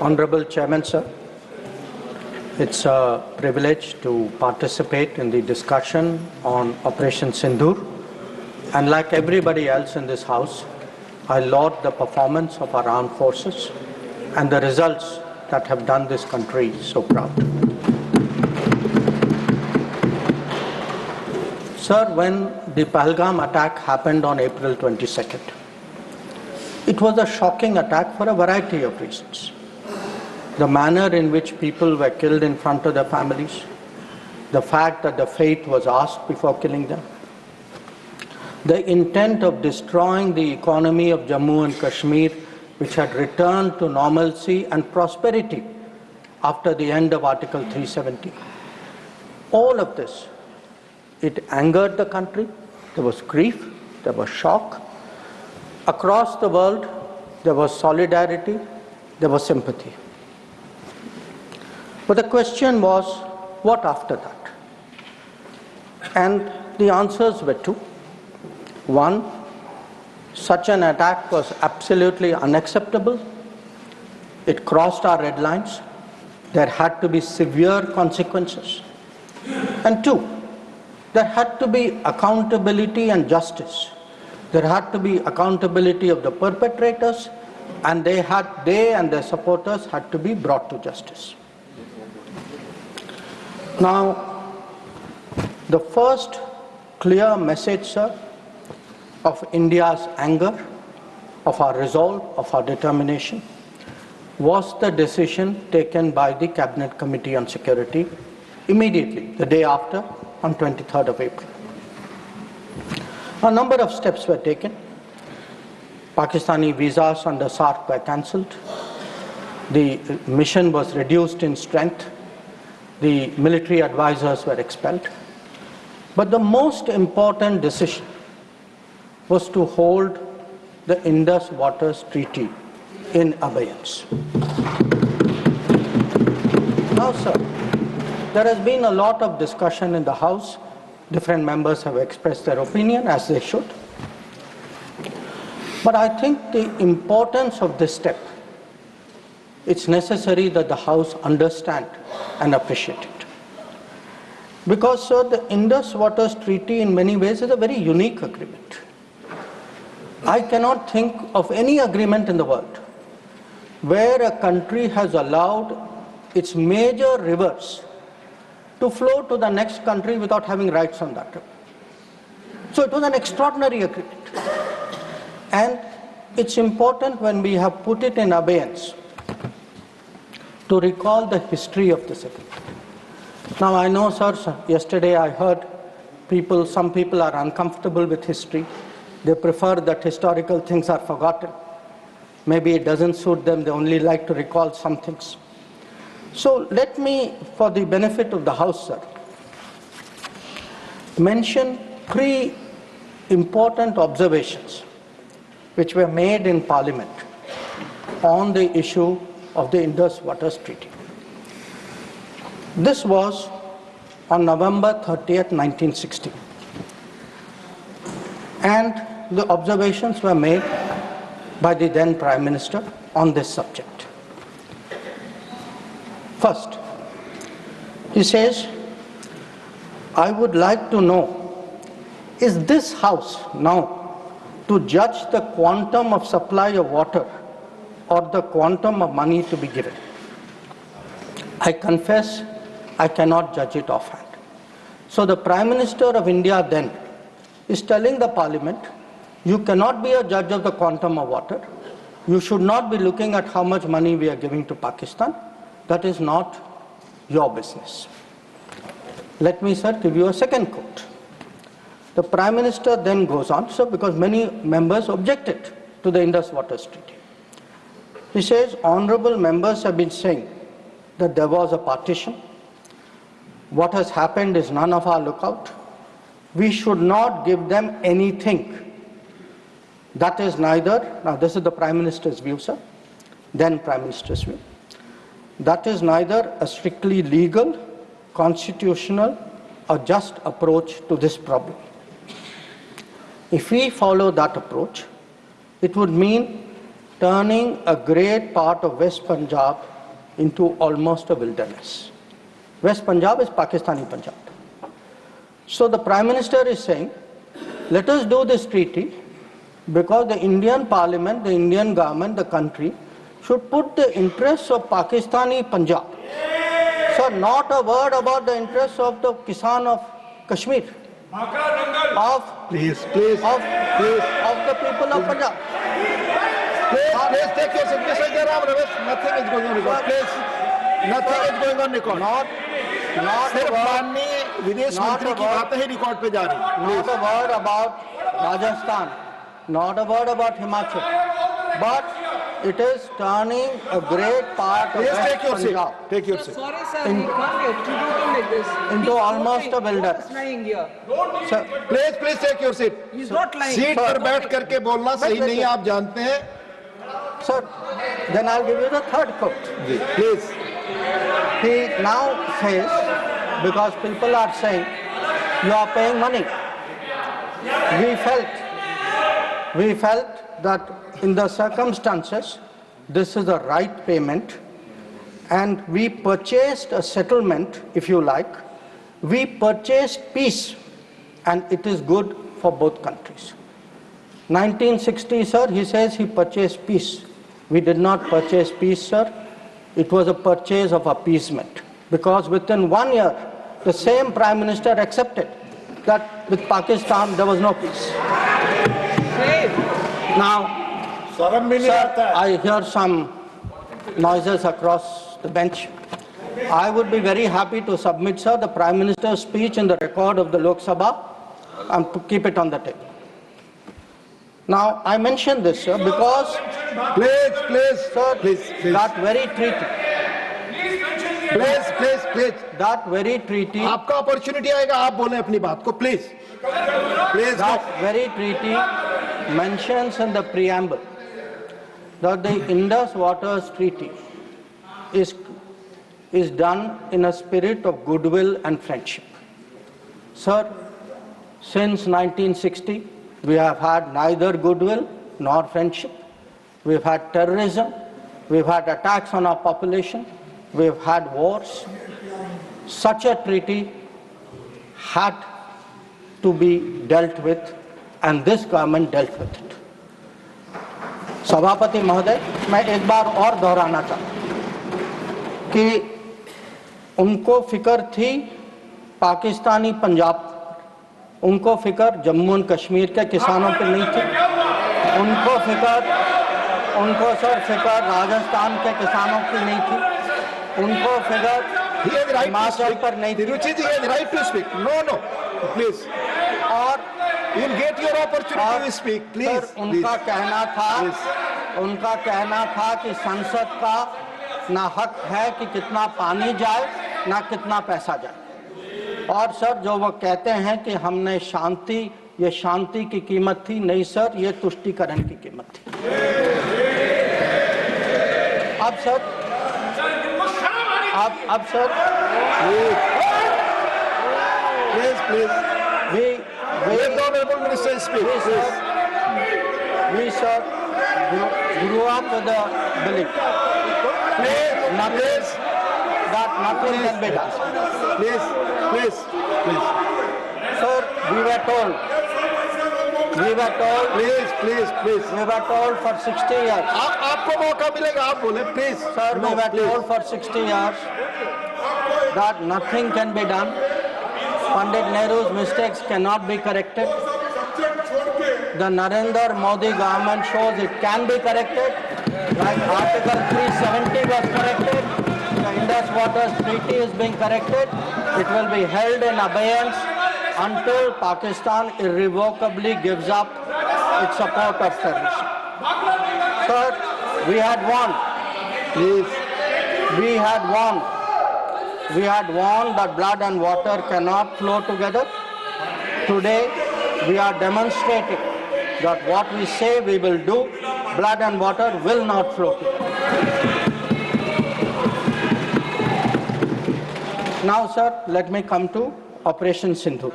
Honorable Chairman, sir, it's a privilege to participate in the discussion on Operation Sindoor. And like everybody else in this House, I laud the performance of our armed forces and the results that have done this country so proud. Sir, when the Pahalgam attack happened on April 22nd, it was a shocking attack for a variety of reasons. The manner in which people were killed in front of their families, the fact that the fate was asked before killing them, the intent of destroying the economy of Jammu and Kashmir, which had returned to normalcy and prosperity after the end of Article 370. All of this, it angered the country, there was grief, there was shock. Across the world, there was solidarity, there was sympathy. But the question was, what after that? And the answers were two. One, such an attack was absolutely unacceptable. It crossed our red lines. There had to be severe consequences. And two, there had to be accountability and justice. There had to be accountability of the perpetrators, and they and their supporters had to be brought to justice. Now, the first clear message, sir, of India's anger, of our resolve, of our determination, was the decision taken by the Cabinet Committee on Security immediately, the day after, on 23rd of April. A number of steps were taken. Pakistani visas under SARC were cancelled. The mission was reduced in strength. The military advisors were expelled. But the most important decision was to hold the Indus Waters Treaty in abeyance. Now, sir, there has been a lot of discussion in the House. Different members have expressed their opinion, as they should. But I think the importance of this step, it's necessary that the House understand and appreciate it. Because, sir, the Indus Waters Treaty in many ways is a very unique agreement. I cannot think of any agreement in the world where a country has allowed its major rivers to flow to the next country without having rights on that river. So it was an extraordinary agreement. And it's important when we have put it in abeyance to recall the history of this agreement. Now I know, sir, yesterday I heard some people are uncomfortable with history. They prefer that historical things are forgotten. Maybe it doesn't suit them, they only like to recall some things. So let me, for the benefit of the House, sir, mention three important observations which were made in Parliament on the issue of the Indus Waters Treaty. This was on November 30th, 1960. And the observations were made by the then Prime Minister on this subject. First, he says, I would like to know, is this House now to judge the quantum of supply of water or the quantum of money to be given? I confess I cannot judge it offhand. So the Prime Minister of India then is telling the Parliament, you cannot be a judge of the quantum of water. You should not be looking at how much money we are giving to Pakistan. That is not your business. Let me, sir, give you a second quote. The Prime Minister then goes on, sir, because many members objected to the Indus Waters Treaty. He says, honorable members have been saying that there was a partition. What has happened is none of our lookout. We should not give them anything. That is neither, now this is the Prime Minister's view, sir, then Prime Minister's view. That is neither a strictly legal, constitutional, or just approach to this problem. If we follow that approach, it would mean turning a great part of West Punjab into almost a wilderness. West Punjab is Pakistani Punjab. So the Prime Minister is saying, let us do this treaty because the Indian Parliament, the Indian government, the country should put the interests of Pakistani Punjab. So not a word about the interests of the Kisan of Kashmir, of the people of Punjab. Please take your seat. Mr. Jairam Ramesh, nothing is going on record. Please, nothing is going on record. सिर्फ माननीय विदेश मंत्री की बातें ही record पे जा रही हैं. Not a word about Rajasthan, not a word about Himachal, but it is turning a great part of West Punjab. Take your seat. Sorry, sir, we can't get like this. Into almost a wilderness. Lying here. Sir, Please take your seat. He's not lying. Seat पर बैठ करके बोलना सही नहीं है, आप जानते हैं. sir, then I'll give you the third quote. Please. He now says, because people are saying, you are paying money. We felt that in the circumstances, this is the right payment, and we purchased a settlement, if you like. We purchased peace, and it is good for both countries. 1960, sir, he says he purchased peace. We did not purchase peace, sir. It was a purchase of appeasement, because within 1 year, the same Prime Minister accepted that with Pakistan there was no peace. Now, sir, I hear some noises across the bench. I would be very happy to submit, sir, the Prime Minister's speech in the record of the Lok Sabha and keep it on the table. Now, I mention this, sir, because that very treaty. Please. That very treaty. आपका opportunity आएगा, आप बोलें अपनी बात को, please. That very treaty mentions in the preamble that the Indus Waters Treaty is done in a spirit of goodwill and friendship. Sir, since 1960, we have had neither goodwill nor friendship. We've had terrorism, we've had attacks on our population, we've had wars. Such a treaty had to be dealt with, and this government dealt with it. सभापति महोदय, मैं एक बार और दोहराना चाहता हूँ कि उनको फिक्र थी पाकिस्तानी पंजाब, उनको फिक्र जम्मू एंड कश्मीर के किसानों पर नहीं थी, उनको सर फिक्र राजस्थान के किसानों की नहीं थी, उनको फिक्र हिमाचल पर नहीं थी. रुचि जी, right to speak. No, please. और you'll get your opportunity to speak, please. Sir, उनका कहना था कि संसद का ना हक है कि कितना पानी जाए ना कितना पैसा जाए. और सर, जो वो कहते हैं कि हमने ये शांति की कीमत थी, नहीं सर, ये तुष्टीकरण की कीमत थी. अब sir Please. Let the honorable minister speak. We sir grew up with the belief that nothing can be done. Please. Sir, we were told. Please. We were told for 60 years. आपको मौका मिलेगा, आप बोले, please. Sir, we were told for 60 years that nothing can be done. Pandit Nehru's mistakes cannot be corrected. The Narendra Modi government shows it can be corrected. Like Article 370 was corrected. The Indus Waters Treaty is being corrected. It will be held in abeyance until Pakistan irrevocably gives up its support of terrorism. Sir, we had warned. Please. We had warned that blood and water cannot flow together. Today, we are demonstrating that what we say we will do, blood and water will not flow together. Now, sir, let me come to Operation Sindoor.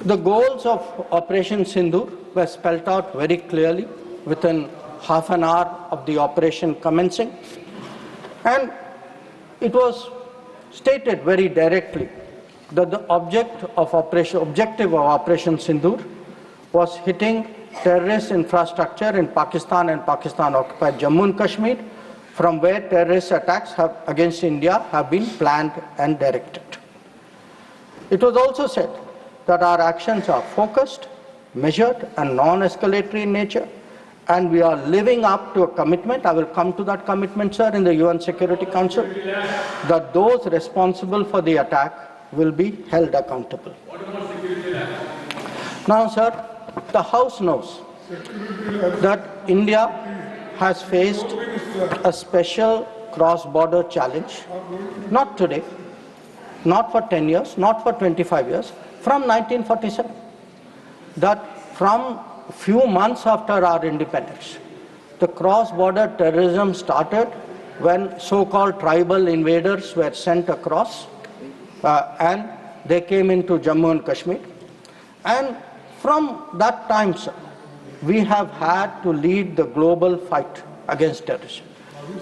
The goals of Operation Sindoor were spelled out very clearly within half an hour of the operation commencing. And it was stated very directly that the objective of Operation Sindoor was hitting terrorist infrastructure in Pakistan and Pakistan-occupied Jammu and Kashmir, from where terrorist attacks against India have been planned and directed. It was also said that our actions are focused, measured, and non-escalatory in nature, and we are living up to a commitment, I will come to that commitment, sir, in the UN Security Council, that those responsible for the attack will be held accountable. Now, sir, the House knows that India has faced a special cross-border challenge, not today, not for 10 years, not for 25 years, from 1947. That from few months after our independence, the cross-border terrorism started when so-called tribal invaders were sent across and they came into Jammu and Kashmir. And from that time, sir, we have had to lead the global fight against terrorism.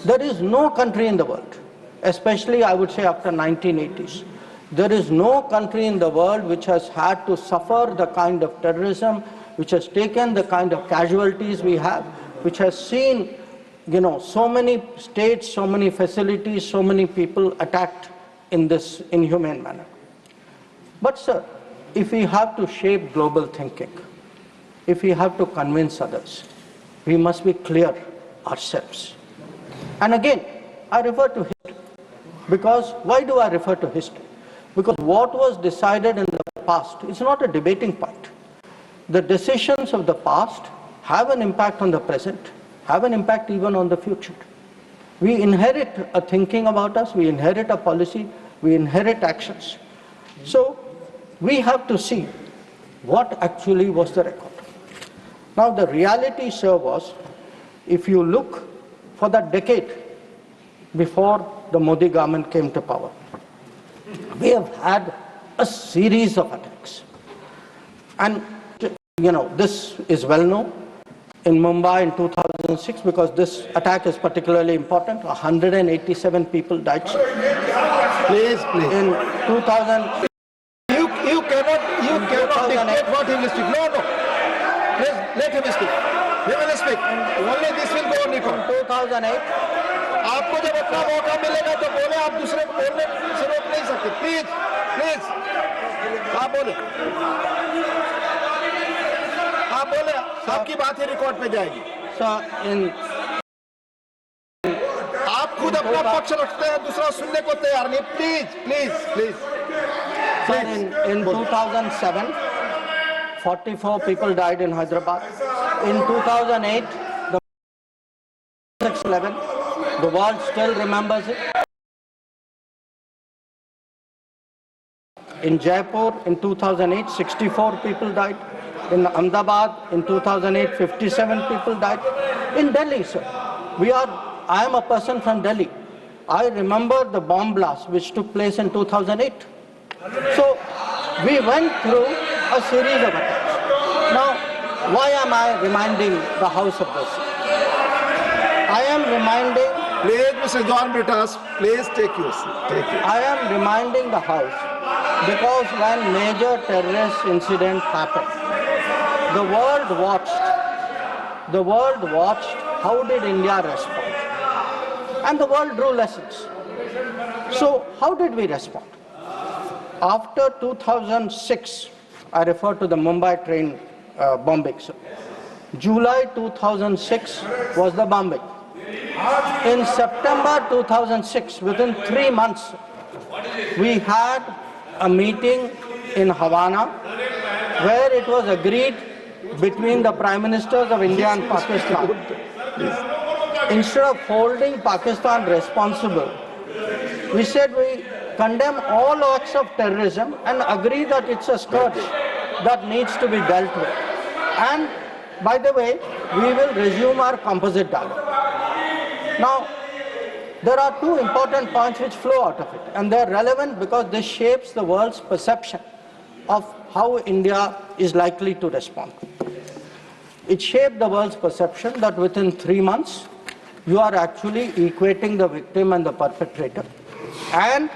There is no country in the world, especially I would say after 1980s, there is no country in the world which has had to suffer the kind of terrorism, which has taken the kind of casualties we have, which has seen, so many states, so many facilities, so many people attacked in this inhumane manner. But sir, if we have to shape global thinking, if we have to convince others, we must be clear ourselves. And again, I refer to history. Because why do I refer to history? Because what was decided in the past is not a debating point. The decisions of the past have an impact on the present, have an impact even on the future. We inherit a thinking about us, we inherit a policy, we inherit actions. So we have to see what actually was the record. Now the reality, sir, was, if you look for that decade before the Modi government came to power, we have had a series of attacks. And this is well known. In Mumbai in 2006, because this attack is particularly important, 187 people died. Please. In 2000... You cannot dictate what he will speak. No. Please, let him speak. He will speak. Only this will go on record. 2008, आपको जब अपना मौका मिलेगा तो बोले, आप दूसरे को बोलने से रोक नहीं सकते. प्लीज आप बोले, आपकी बात ही रिकॉर्ड पे जाएगी. आप खुद अपना पक्ष रखते हैं, दूसरा सुनने को तैयार नहीं. Please. In 2007, 44 people died in Hyderabad. In 2008, the 6/11, the world still remembers it. In Jaipur, in 2008, 64 people died. In Ahmedabad, in 2008, 57 people died. In Delhi, sir, I am a person from Delhi. I remember the bomb blast which took place in 2008. So, we went through a series of attacks. Now, why am I reminding the House of this? I am reminding... Please, Mr. John Brittas, please take your seat. I am reminding the House because when major terrorist incident happened, the world watched how did India respond. And the world drew lessons. So, how did we respond? After 2006, I refer to the Mumbai train bombing. July 2006 was the bombing. In September 2006, within 3 months, we had a meeting in Havana where it was agreed between the Prime Ministers of India and Pakistan. Instead of holding Pakistan responsible, we said we condemn all acts of terrorism and agree that it's a scourge that needs to be dealt with. And by the way, we will resume our composite dialogue. Now, there are two important points which flow out of it, and they're relevant because this shapes the world's perception of how India is likely to respond. It shaped the world's perception that within 3 months, you are actually equating the victim and the perpetrator. And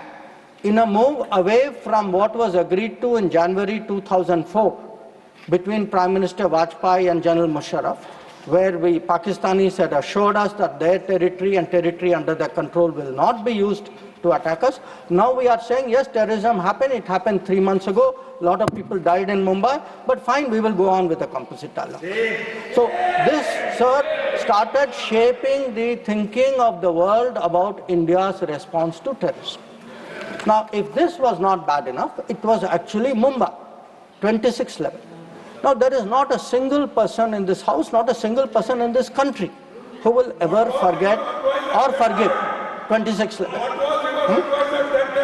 in a move away from what was agreed to in January 2004 between Prime Minister Vajpayee and General Musharraf, where Pakistanis had assured us that their territory and territory under their control will not be used to attack us. Now we are saying, yes, terrorism happened. It happened 3 months ago. A lot of people died in Mumbai. But fine, we will go on with the composite dialogue. So this, sir, started shaping the thinking of the world about India's response to terrorism. Now, if this was not bad enough, it was actually Mumbai, 26 level. Now, there is not a single person in this house, not a single person in this country who will ever forget or forgive 26 level.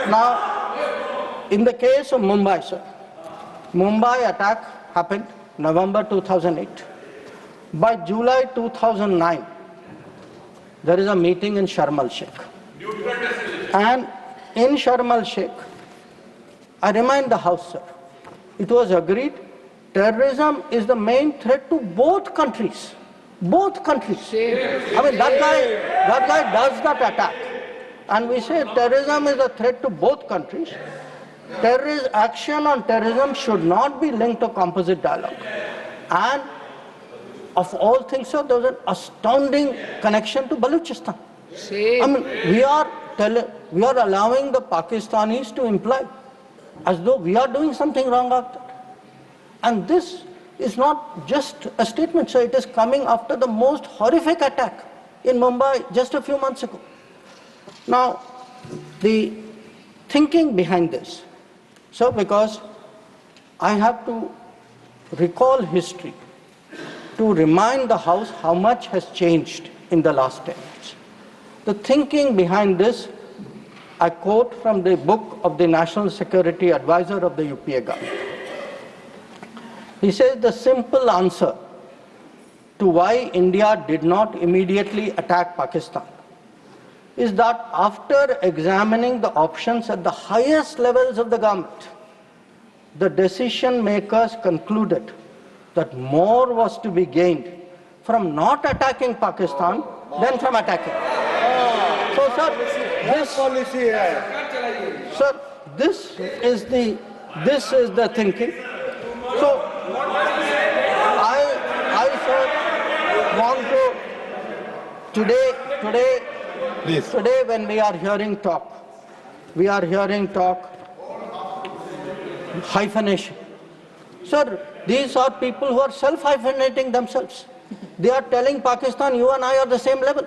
Now, in the case of Mumbai, sir, Mumbai attack happened November 2008. By July 2009, there is a meeting in Sharm el-Sheikh. And in Sharm el-Sheikh, I remind the House, sir, it was agreed terrorism is the main threat to both countries. Both countries. I mean, that guy does that attack. And we say terrorism is a threat to both countries. Terrorist action on terrorism should not be linked to composite dialogue. And of all things, sir, there was an astounding connection to Balochistan. I mean, we are allowing the Pakistanis to imply as though we are doing something wrong after that. And this is not just a statement, sir. It is coming after the most horrific attack in Mumbai just a few months ago. Now, the thinking behind this, so because I have to recall history to remind the House how much has changed in the last 10 years. The thinking behind this, I quote from the book of the National Security Advisor of the UPA government. He says the simple answer to why India did not immediately attack Pakistan is that after examining the options at the highest levels of the government, the decision makers concluded that more was to be gained from not attacking Pakistan than from attacking. So, sir, this is the thinking. So, I sir, want to today when we are hearing talk hyphenation. Sir, these are people who are self-hyphenating themselves. They are telling Pakistan, you and I are the same level.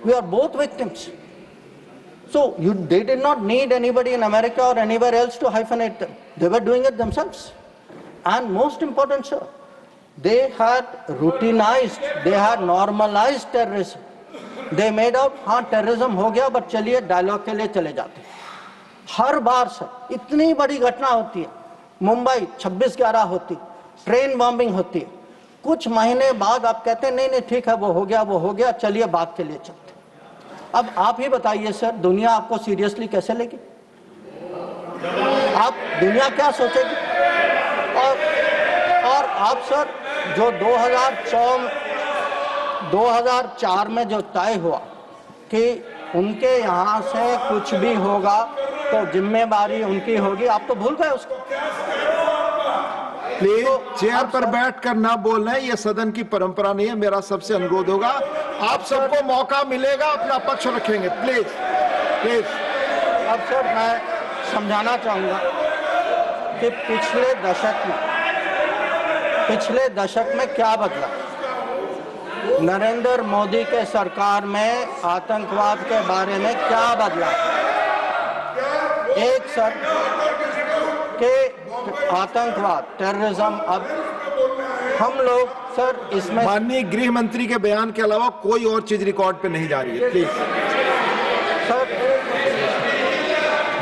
We are both victims. So they did not need anybody in America or anywhere else to hyphenate them. They were doing it themselves. And most important, sir, they had routinized, they had normalized terrorism. They made out, हाँ terrorism हो गया, but चलिए dialogue के लिए चले जाते. हर बार sir इतनी बड़ी घटना होती है, मुंबई 26/11 होती, ट्रेन बॉम्बिंग होती है, कुछ महीने बाद आप कहते हैं नहीं ठीक है वो हो गया चलिए बात के लिए चलते. अब आप ही बताइए सर, दुनिया आपको सीरियसली कैसे लेगी? आप दुनिया क्या सोचेगी? और आप सर जो 2004 में जो तय हुआ कि उनके यहाँ से कुछ भी होगा तो जिम्मेदारी उनकी होगी, आप तो भूल गए उसको. प्लीज चेयर पर बैठकर ना बोलना, ये सदन की परंपरा नहीं है. मेरा सबसे अनुरोध होगा, आप सबको मौका मिलेगा, अपना पक्ष रखेंगे. प्लीज. अब सर मैं समझाना चाहूंगा कि पिछले दशक में क्या बदला. नरेंद्र मोदी के सरकार में आतंकवाद के बारे में क्या बदला? एक सर के आतंकवाद, टेररिज्म, अब हम लोग सर इसमें माननीय गृह मंत्री के बयान के अलावा कोई और चीज रिकॉर्ड पे नहीं जा रही है. Please sir.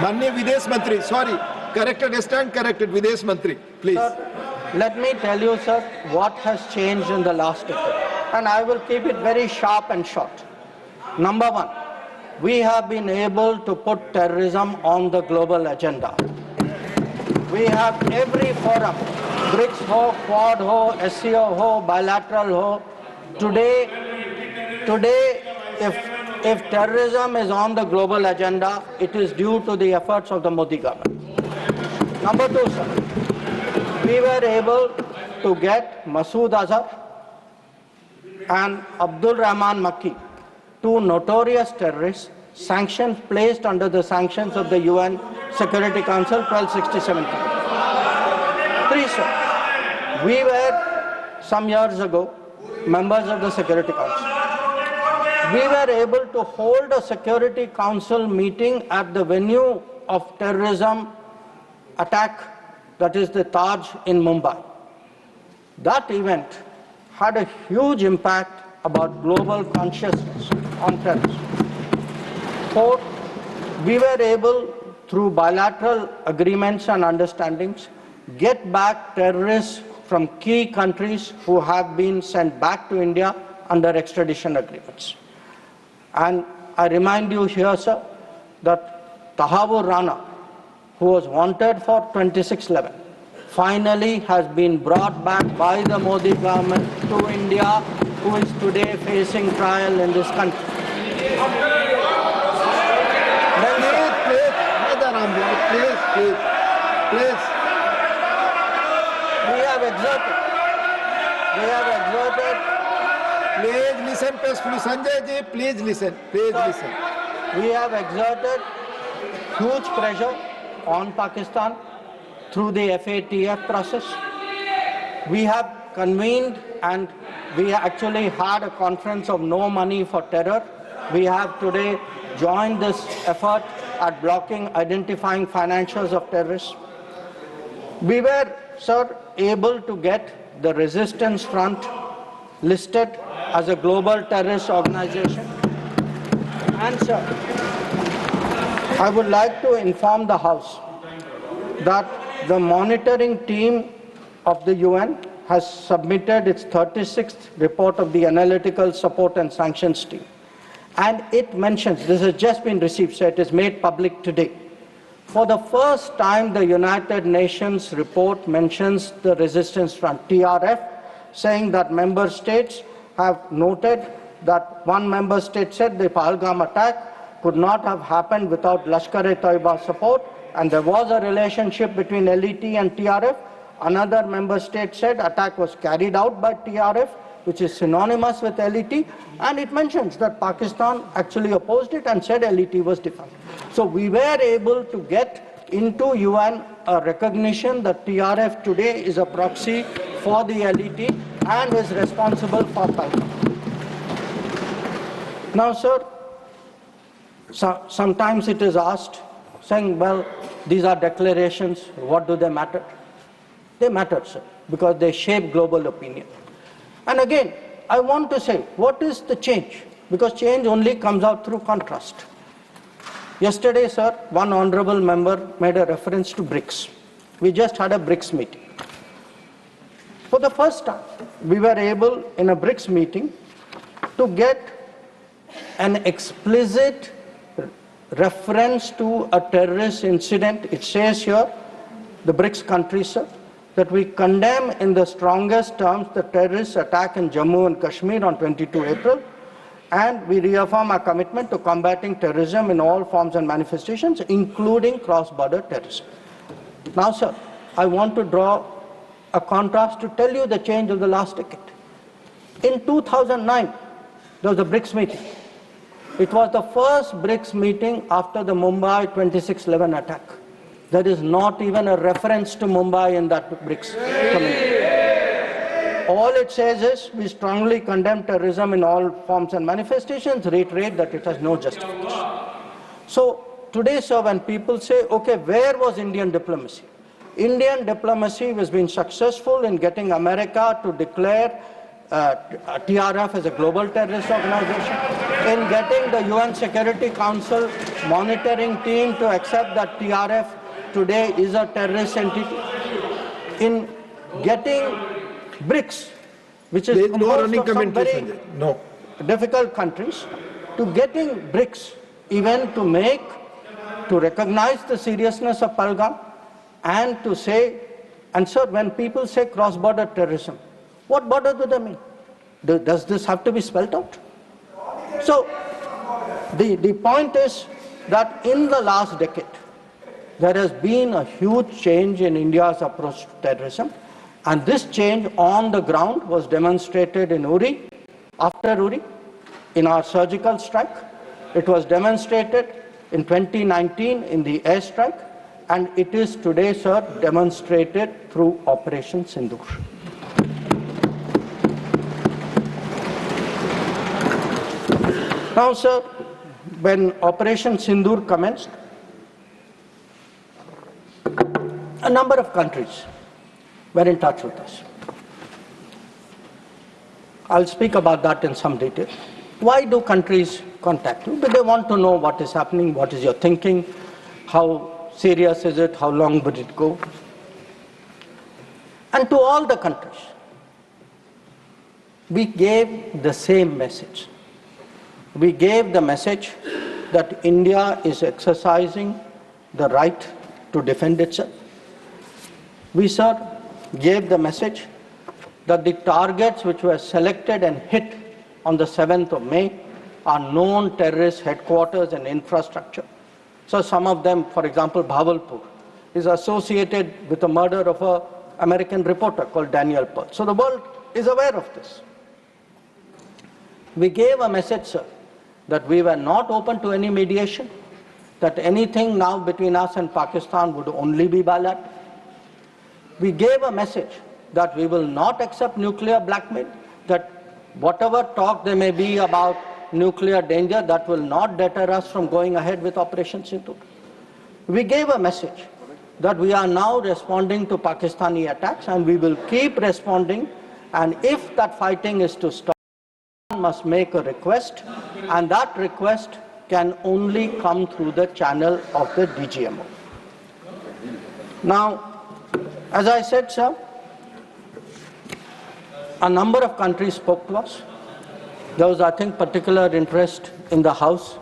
माननीय विदेश मंत्री, सॉरी, करेक्टेड विदेश मंत्री, please. Let me tell you, sir, what has changed in the last decade. And I will keep it very sharp and short. Number one, we have been able to put terrorism on the global agenda. We have every forum, BRICS ho, Quad ho, SCO ho, bilateral ho. Today if terrorism is on the global agenda, it is due to the efforts of the Modi government. Number two, sir, we were able to get Masood Azhar and Abdul Rahman Makki, two notorious terrorists, sanctions placed under the sanctions of the UN Security Council 1267. Three, sir, we were some years ago members of the Security Council. We were able to hold a Security Council meeting at the venue of terrorism attack, that is the Taj in Mumbai. That event had a huge impact about global consciousness on terrorism. Fourth, we were able, through bilateral agreements and understandings, get back terrorists from key countries who have been sent back to India under extradition agreements. And I remind you here, sir, that Tahabur Rana, who was wanted for 2611, finally has been brought back by the Modi government to India, who is today facing trial in this country. Please. We have exerted. Please listen peacefully. Sanjay ji, please listen. Please listen. We have exerted huge pressure on Pakistan through the FATF process. We have convened and we actually had a conference of no money for terror. We have today joined this effort at blocking, identifying financials of terrorists. We were, sir, able to get the Resistance Front listed as a global terrorist organization. And, sir, I would like to inform the House that the monitoring team of the UN has submitted its 36th report of the Analytical Support and Sanctions Team. And it mentions, this has just been received, so it is made public today. For the first time, the United Nations report mentions the Resistance Front, TRF, saying that member states have noted that one member state said the Pahalgam attack could not have happened without Lashkar-e-Taiba support, and there was a relationship between LET and TRF. Another member state said attack was carried out by TRF, which is synonymous with LET, and it mentions that Pakistan actually opposed it and said LET was defunct. So we were able to get into UN a recognition that TRF today is a proxy for the LET and is responsible for Pahalgam. Now, sir, sometimes it is asked, saying, well, these are declarations, what do they matter? They matter, sir, because they shape global opinion. And again, I want to say, what is the change? Because change only comes out through contrast. Yesterday, sir, one honorable member made a reference to BRICS. We just had a BRICS meeting. For the first time, we were able, in a BRICS meeting, to get an explicit reference to a terrorist incident. It says here, the BRICS countries, sir, that we condemn in the strongest terms the terrorist attack in Jammu and Kashmir on 22 April, and we reaffirm our commitment to combating terrorism in all forms and manifestations, including cross-border terrorism. Now, sir, I want to draw a contrast to tell you the change of the last decade. In 2009, there was a BRICS meeting. It was the first BRICS meeting after the Mumbai 2611 attack. There is not even a reference to Mumbai in that BRICS committee. All it says is, we strongly condemn terrorism in all forms and manifestations, reiterate that it has no justification. So today, sir, when people say, okay, where was Indian diplomacy? Indian diplomacy has been successful in getting America to declare TRF as a global terrorist organization, in getting the UN Security Council monitoring team to accept that TRF today is a terrorist entity, in getting BRICS, which is composed of some very difficult countries, to getting BRICS even to recognize the seriousness of Pahalgam and to say, and sir, when people say cross-border terrorism, what border do they mean? Does this have to be spelled out? So The point is that in the last decade, there has been a huge change in India's approach to terrorism, and this change on the ground was demonstrated in Uri, after Uri, in our surgical strike. It was demonstrated in 2019 in the airstrike, and it is today, sir, demonstrated through Operation Sindoor. Now, sir, when Operation Sindoor commenced, a number of countries were in touch with us. I'll speak about that in some detail. Why do countries contact you? Because they want to know what is happening, what is your thinking, how serious is it, how long would it go? And to all the countries, we gave the same message. We gave the message that India is exercising the right to defend itself. We, sir, gave the message that the targets which were selected and hit on the 7th of May are known terrorist headquarters and infrastructure. So some of them, for example, Bhavalpur, is associated with the murder of an American reporter called Daniel Pearl. So the world is aware of this. We gave a message, sir, that we were not open to any mediation, that anything now between us and Pakistan would only be bilateral. We gave a message that we will not accept nuclear blackmail, that whatever talk there may be about nuclear danger, that will not deter us from going ahead with Operation Sindoor. We gave a message that we are now responding to Pakistani attacks and we will keep responding, and if that fighting is to stop, must make a request, and that request can only come through the channel of the DGMO. Now, as I said, sir, a number of countries spoke to us. There was, I think, particular interest in the House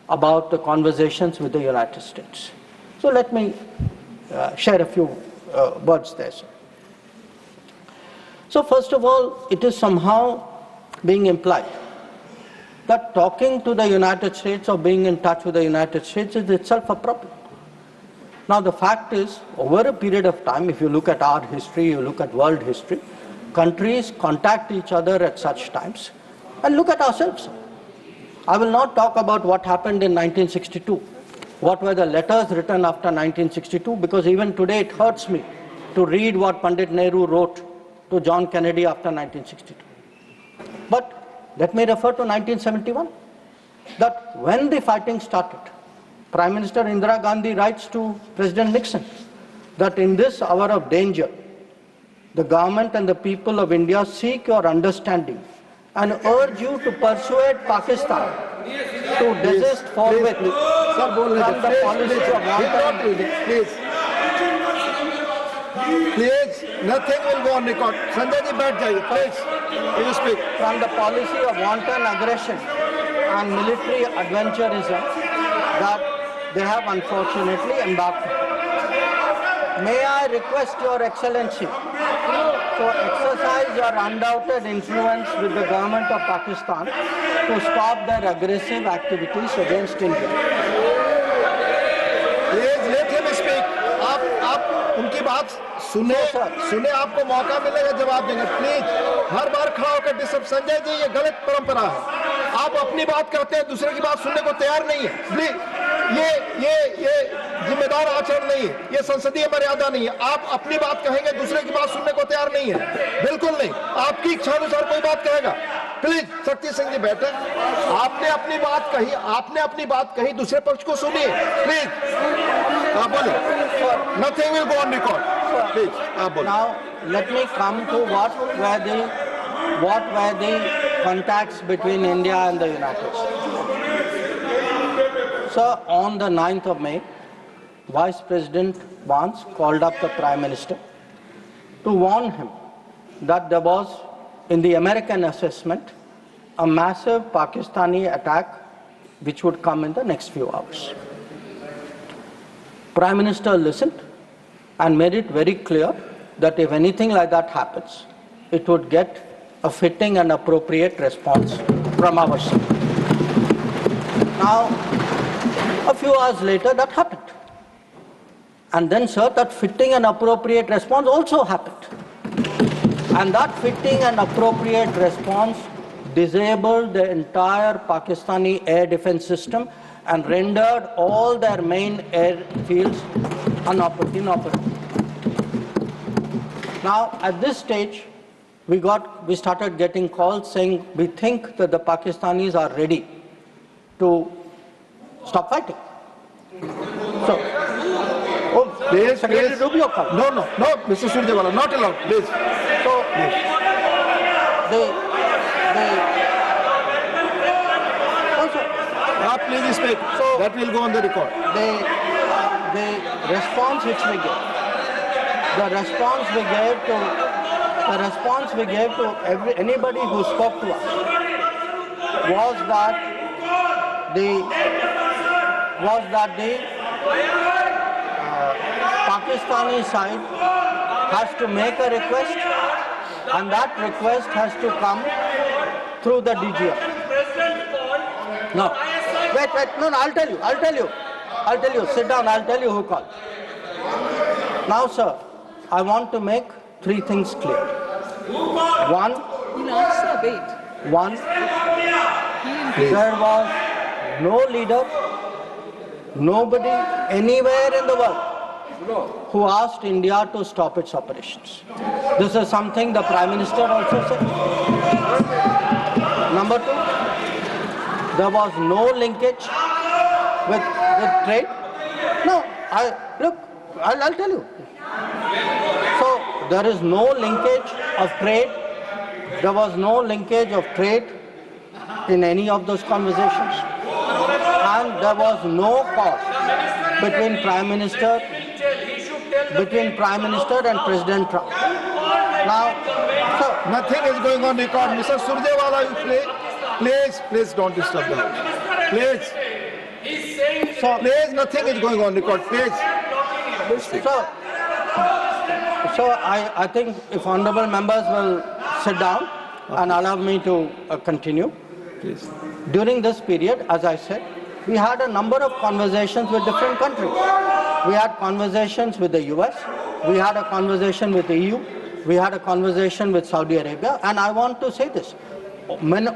about the conversations with the United States. So let me share a few words there, sir. So first of all, it is somehow being implied that talking to the United States or being in touch with the United States is itself a problem. Now the fact is, over a period of time, if you look at our history, you look at world history, countries contact each other at such times. And look at ourselves. I will not talk about what happened in 1962. What were the letters written after 1962, because even today it hurts me to read what Pandit Nehru wrote to John Kennedy after 1962. But let me refer to 1971, that when the fighting started, Prime Minister Indira Gandhi writes to President Nixon that in this hour of danger, the government and the people of India seek your understanding and urge you to persuade Pakistan to desist forthwith from the policy of wanton. Please, nothing will go on record. Sanjay ji, baith jaiye, please. You speak. From the policy of wanton aggression and military adventurism that they have unfortunately embarked on. May I request Your Excellency to exercise your undoubted influence with the government of Pakistan to stop their aggressive activities against India. Please let him speak. आप उनकी बात सुने आपको मौका मिलेगा जवाब देंगे. Please हर बार खड़ा होकर डिस्टर्ब. संजय जी, ये गलत परंपरा है. आप अपनी बात करते हैं, दूसरे की बात सुनने को तैयार नहीं है. प्लीज ये जिम्मेदार आचरण नहीं है, ये संसदीय मर्यादा नहीं है. आप अपनी बात कहेंगे, दूसरे की बात सुनने को तैयार नहीं है. बिल्कुल नहीं. आपकी इच्छा अनुसार कोई बात कहेगा. प्लीज शक्ति सिंह जी बैठे. आपने अपनी बात कही, दूसरे पक्ष को सुनिए. प्लीज आप बोलिए. Nothing will go on record. Please, आप बोलिए. Now let me come to what were the contacts between India and the United States. So on the 9th of May, Vice President Vance called up the Prime Minister to warn him that there was, in the American assessment, a massive Pakistani attack which would come in the next few hours. Prime Minister listened and made it very clear that if anything like that happens, it would get a fitting and appropriate response from our side. Now, a few hours later, that happened. And then, sir, that fitting and appropriate response also happened. And that fitting and appropriate response disabled the entire Pakistani air defense system and rendered all their main airfields inoperable. Now, at this stage, we started getting calls saying we think that the Pakistanis are ready to stop fighting. So, Please, Secretary please. Rubio called. No, Mr. Surjewala, not allowed, please. So, Please speak. So- That will go on the record. the response which we gave, the response we gave to anybody who spoke to us was that the Pakistani side has to make a request, and that request has to come through the DGM. No. Wait, no, I'll tell you, sit down, I'll tell you who called. Now, sir, I want to make three things clear. One, there was no leader, nobody anywhere in the world who asked India to stop its operations. This is something the Prime Minister also said. Number two, there was no linkage with trade. No, I'll tell you. So there is no linkage of trade. There was no linkage of trade in any of those conversations. And there was no call between Prime Minister and President Trump. Now, so, Nothing is going on record. Mr. Surjewala, please don't disturb the house. Please. Please, nothing is going on record. Please. So I think if honorable members will sit down and allow me to continue. Please. During this period, as I said, we had a number of conversations with different countries. We had conversations with the US, we had a conversation with the EU, we had a conversation with Saudi Arabia, and I want to say this.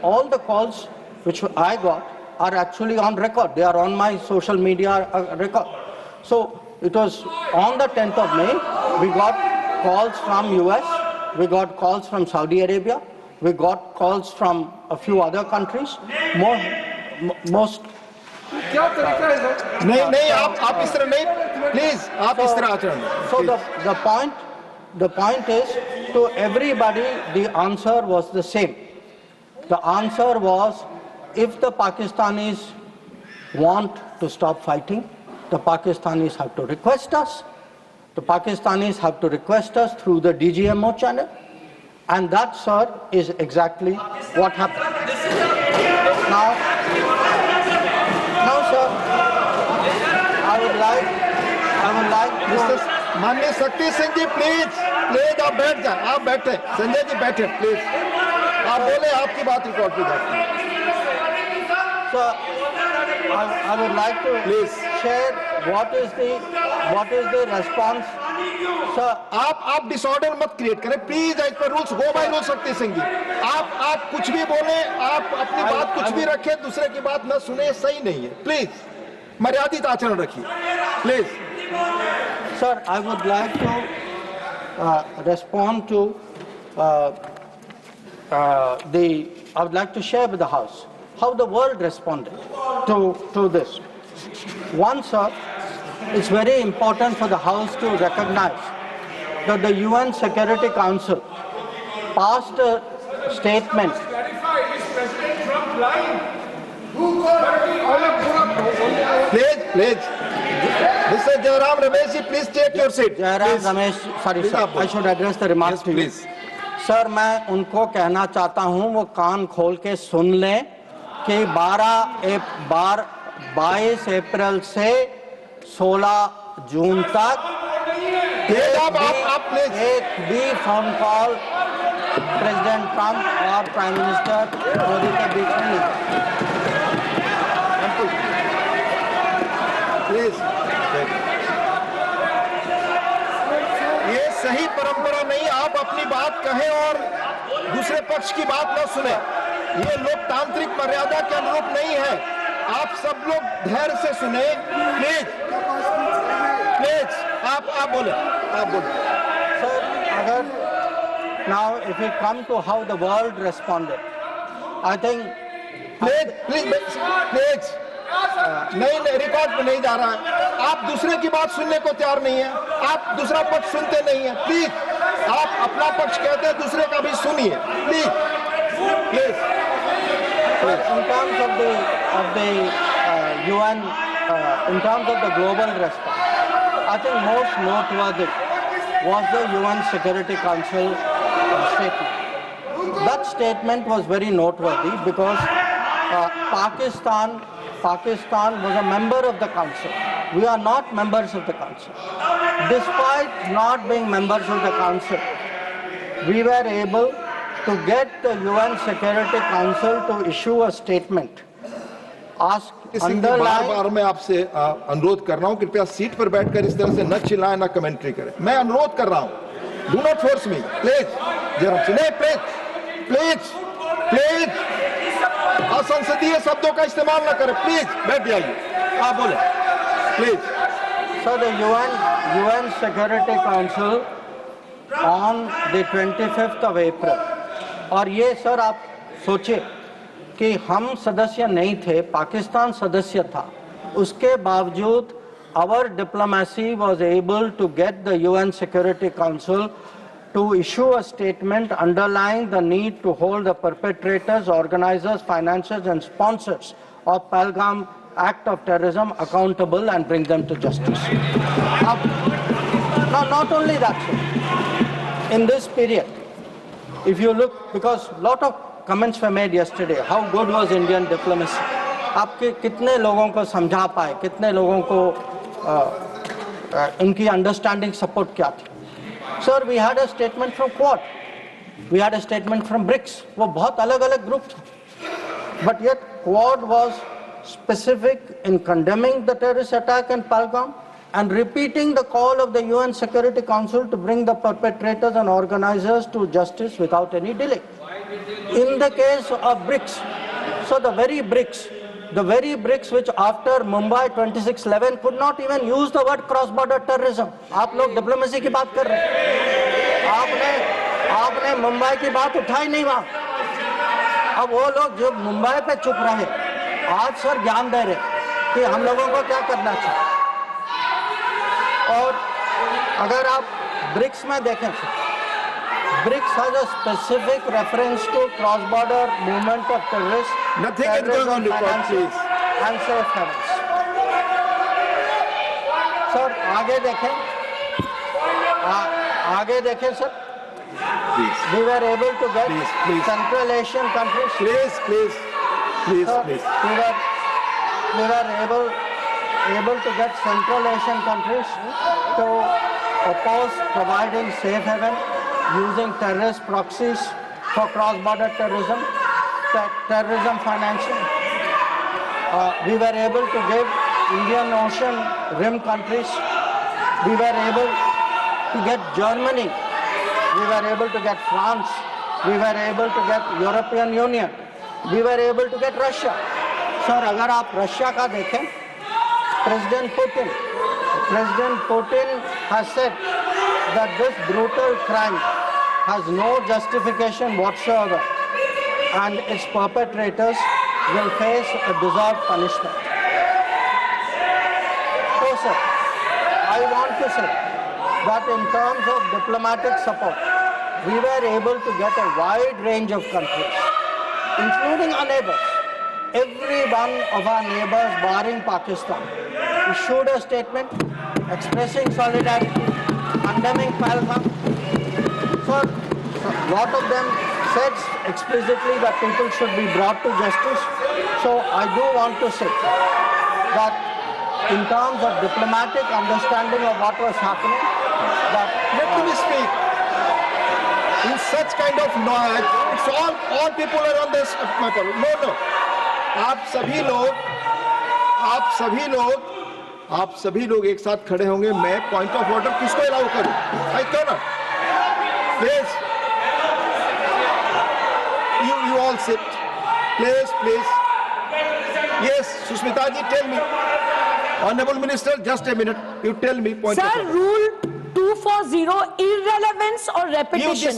All the calls which I got are actually on record. They are on my social media record. So it was on the 10th of May, we got calls from US, we got calls from Saudi Arabia, we got calls from a few other countries. Most नहीं आप इस तरह नहीं please आप इस तरह आचरण So the point is, to everybody the answer was the same. The answer was, if the Pakistanis want to stop fighting, the Pakistanis have to request us. The Pakistanis have to request us through the DGMO channel, and that, sir, is exactly what happened. Now, sir, I would like mister माननीय शक्ति सिंह जी please आप बैठ जाए आप बैठे संजय जी बैठे please आप बोले आपकी बात रिकॉर्ड पे जाती है Sir, I would like to Please. share what is the response. Sir, आप डिसऑर्डर मत क्रिएट करें please as per rules go by rule Shakti Singh जी आप कुछ भी बोले आप अपनी बात कुछ भी रखें दूसरे की बात न सुने सही नहीं है प्लीज मर्यादित आचरण रखिए please Sir, I would like to respond to I would like to share with the House how the world responded to this. One, sir, it's very important for the House to recognize that the UN Security Council passed a statement. Please. Mr. Jairam Ramesh ji, please take your seat. Jairam Ramesh, sorry sir, I should address the remarks to you. Please. Sir, मैं उनको कहना चाहता हूं वो कान खोल के सुन लें कि 22 अप्रैल से 16 जून तक एक भी फोन कॉल प्रेसिडेंट ट्रंप और प्राइम मिनिस्टर मोदी के बीच में नहीं। प्लीज। ये सही परंपरा नहीं, आप अपनी बात कहें और दूसरे पक्ष की बात न सुने। ये लोकतांत्रिक मर्यादा के अनुरूप नहीं है। आप सब लोग धैर्य से सुने, प्लीज प्लीज। आप बोले, आप बोले। Sir, अगर now if we come to how the world responded, I think please please please, नहीं रिकॉर्ड पे नहीं जा रहा है। आप दूसरे की बात सुनने को तैयार नहीं है, आप दूसरा पक्ष सुनते नहीं है। प्लीज, आप अपना पक्ष कहते हैं, दूसरे का भी सुनिए, please please. in terms of the UN, in terms of the global response, I think most noteworthy was the UN Security Council statement. That statement was very noteworthy because Pakistan was a member of the council. We are not members of the council. Despite not being members of the council, we were able to get the UN Security Council to issue a statement. बार मैं आपसे अनुरोध कर रहा हूं, कृपया seat पर बैठकर इस तरह से न चिल्लाएं, न कमेंट्री करें। मैं अनुरोध कर रहा हूं, do not force me, please. जरा सुने, प्लीज प्लीज प्लीज, असंसदीय शब्दों का इस्तेमाल न करें, प्लीज बैठ जाइए। आप बोले, please. So the UN Security Council on the 25th of April, और ये सर आप सोचिए कि हम सदस्य नहीं थे, पाकिस्तान सदस्य था, उसके बावजूद our diplomacy was able to get the UN Security Council to issue a statement underlying the need to hold the perpetrators, organizers, financiers and sponsors of Pahalgam act of terrorism accountable and bring them to justice. Now, not only that, sir, in this period, if you look, because a lot of comments were made yesterday, how good was Indian diplomacy? आपके कितने लोगों को समझा पाए, कितने लोगों को इनकी अंडरस्टैंडिंग सपोर्ट क्या थी? Sir, we had a statement from Quad, we had a statement from BRICS, वो बहुत अलग-अलग ग्रुप थे, but yet Quad was specific in condemning the terrorist attack in Pahalgam and repeating the call of the UN Security Council to bring the perpetrators and organizers to justice without any delay. In the case of BRICS, so the very BRICS which after Mumbai 2611 could not even use the word cross-border terrorism. आप लोग diplomacy की बात कर रहे हैं, आपने मुंबई की बात उठाई नहीं वहाँ। अब वो लोग जो मुंबई पे चुप रहे, आज सर ज्ञान दे रहे कि हम लोगों को क्या करना चाहिए। और अगर आप ब्रिक्स में देखें, BRICS has a specific reference to cross-border movement of terrorists, nothing is going on record, please, and safe havens. Sir, आगे देखें sir. Please. We were able to get Central Asian countries. Please. Sir, we were able to get Central Asian countries to oppose providing safe haven using terrorist proxies for cross-border terrorism, terrorism financing. We were able to give Indian Ocean rim countries. We were able to get Germany. We were able to get France. We were able to get European Union. We were able to get Russia. Sir, अगर आप Russia का देखें, President Putin has said that this brutal crime has no justification whatsoever and its perpetrators will face a deserved punishment. So sir, I want to say that in terms of diplomatic support, we were able to get a wide range of countries, including our neighbors. Every one of our neighbors, barring Pakistan, issued a statement expressing solidarity, condemning Pahalgam. So, a lot of them said explicitly that people should be brought to justice. So, I do want to say that in terms of diplomatic understanding of what was happening, that let me speak. In such kind of noise, it's all people are on this matter. No. आप सभी लोग आप सभी लोग एक साथ खड़े होंगे, मैं पॉइंट ऑफ ऑर्डर किसको अलाउ करूं? I can please, you all sit, please. Yes, Sushmita ji, tell me. Honorable Minister, just a minute. You tell me point of Sir, order. Rule 240, irrelevance or repetition.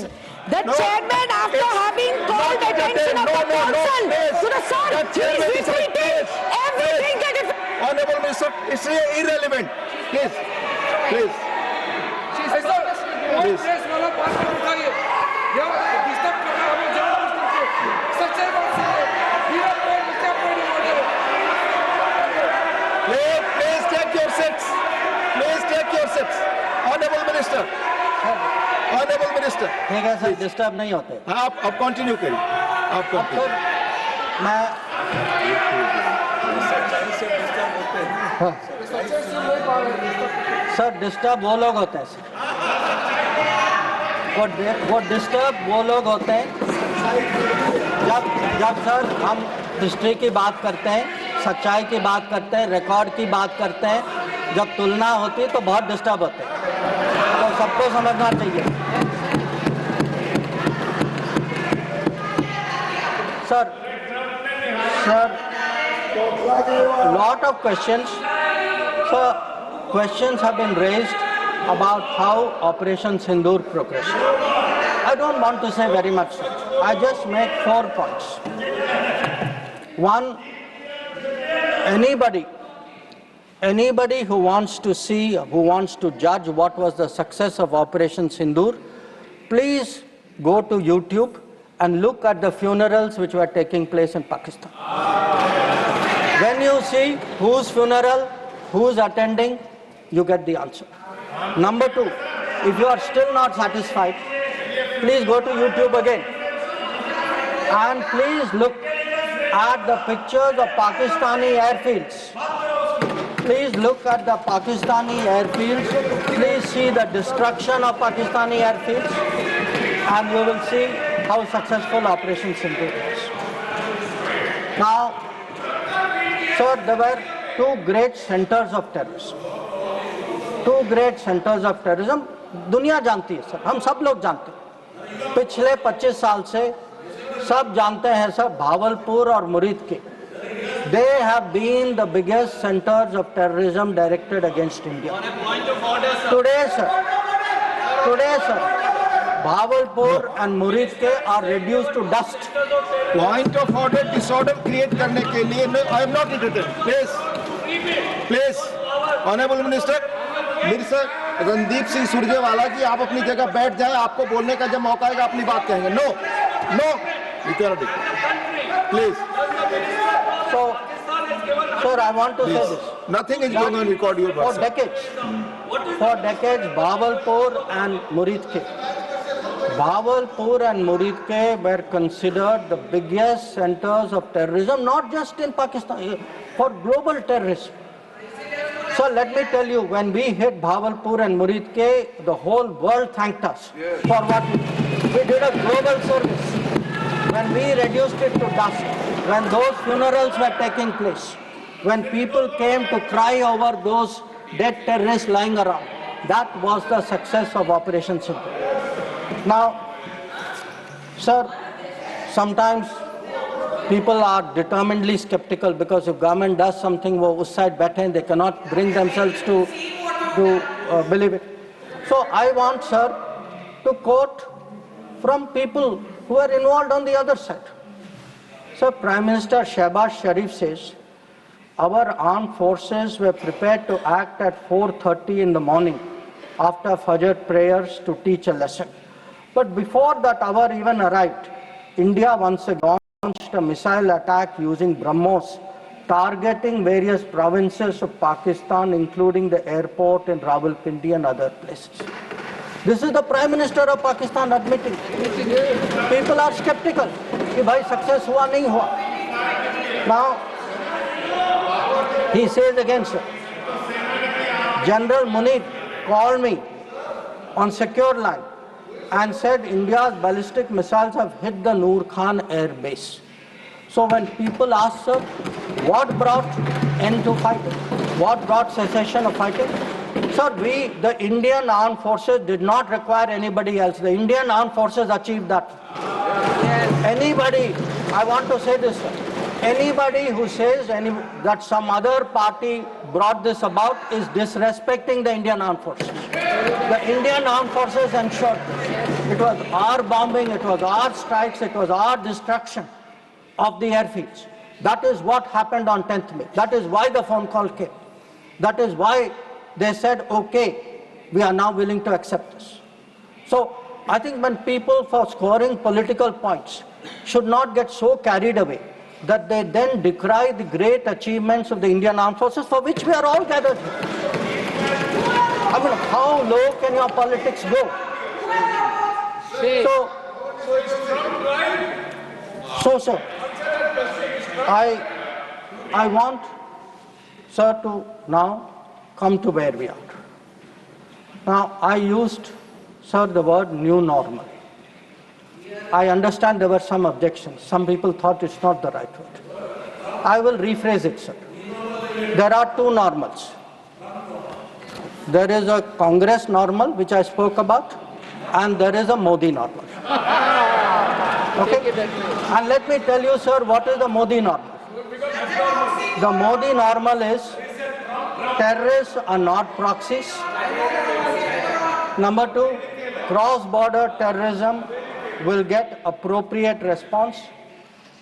The chairman, after having called attention of the council to the sir, he's repeating everything that is... Honorable Minister, it's irrelevant. Please. Please. Please take your seats. Please take your seats. Honorable Minister. Honorable Minister. ठीक है sir, disturb नहीं होते। आप अब continue करिए। आप continue. मैं sir disturb वो लोग होते हैं सर, वो डिस्टर्ब वो लोग होते हैं जब सर हम हिस्ट्री की बात करते हैं, सच्चाई की बात करते हैं, रिकॉर्ड की बात करते हैं, जब तुलना होती है तो बहुत डिस्टर्ब होते हैं, तो सबको समझना चाहिए। Sir lot of questions, so questions have been raised about how Operation Sindoor progressed. I don't want to say very much, sir. I just make 4 points. One, anybody who wants to see, who wants to judge what was the success of Operation Sindoor, please go to YouTube and look at the funerals which were taking place in Pakistan. When you see whose funeral, who's attending, you get the answer. Number 2, if you are still not satisfied, please go to YouTube again and please look at the pictures of Pakistani airfields. Please look at the Pakistani airfields. Please see the destruction of Pakistani airfields and you will see how successful Operation Sindoor is. Now, sir, there were 2 great centers of terrorism. 2 great centers of terrorism. दुनिया जानती है sir, हम सब लोग जानते हैं। पिछले 25 साल से सब जानते हैं सर, भावलपुर और मुरीद के, they have been the biggest centers of terrorism directed against India. Today, sir, Bhavalpur and Murid are reduced to dust. Point of order, disorder create करने के लिए I am not entertained. Please, Honorable Minister, Minister Randeep Singh Surjewala जी, आप अपनी जगह बैठ जाएं, आपको बोलने का जब मौका आएगा अपनी बात कहेंगे. No, equality. Please. So, sir, I want to say this. Nothing is going on record your words. For decades, Bhavalpur and Murid were considered the biggest centers of terrorism, not just in Pakistan, for global terrorism. So let me tell you, when we hit Bhavalpur and Murid, the whole world thanked us for what we did. We did a global service. When we reduced it to dust, when those funerals were taking place, when people came to cry over those dead terrorists lying around, that was the success of Operation Sindoor. Now, sir, sometimes people are determinedly skeptical because if government does something, wo us side baithe hain, they cannot bring themselves to believe it. So I want, sir, to quote from people who are involved on the other side. So Prime Minister Shehbaz Sharif says, our armed forces were prepared to act at 4:30 in the morning after Fajr prayers to teach a lesson. But before that hour even arrived, India once again launched a missile attack using BrahMos, targeting various provinces of Pakistan, including the airport in Rawalpindi and other places. This is the Prime Minister of Pakistan admitting. People are skeptical. कि भाई success हुआ नहीं हुआ. Now, he says again, sir, General Munir called me on secure line and said India's ballistic missiles have hit the Noor Khan air base. So when people ask, sir, what brought end to fighting? What brought cessation of fighting? Sir, the Indian Armed Forces did not require anybody else. The Indian Armed Forces achieved that. Anybody, I want to say this, sir. Anybody who says that some other party brought this about is disrespecting the Indian Armed Forces. The Indian Armed Forces ensured it was our bombing, it was our strikes, it was our destruction of the airfields. That is what happened on 10th May. That is why the phone call came. That is why they said, okay, we are now willing to accept this. So I think when people, for scoring political points, should not get so carried away that they then decry the great achievements of the Indian Armed Forces, for which we are all gathered here. I mean, how low can your politics go? So, I want, sir, to now come to where we are. Now, I used, sir, the word new normal. I understand there were some objections. Some people thought it's not the right word. I will rephrase it, sir. There are two normals. There is a Congress normal, which I spoke about, and there is a Modi normal. Okay? And let me tell you, sir, what is the Modi normal? The Modi normal is terrorists are not proxies. Number two, cross-border terrorism will get appropriate response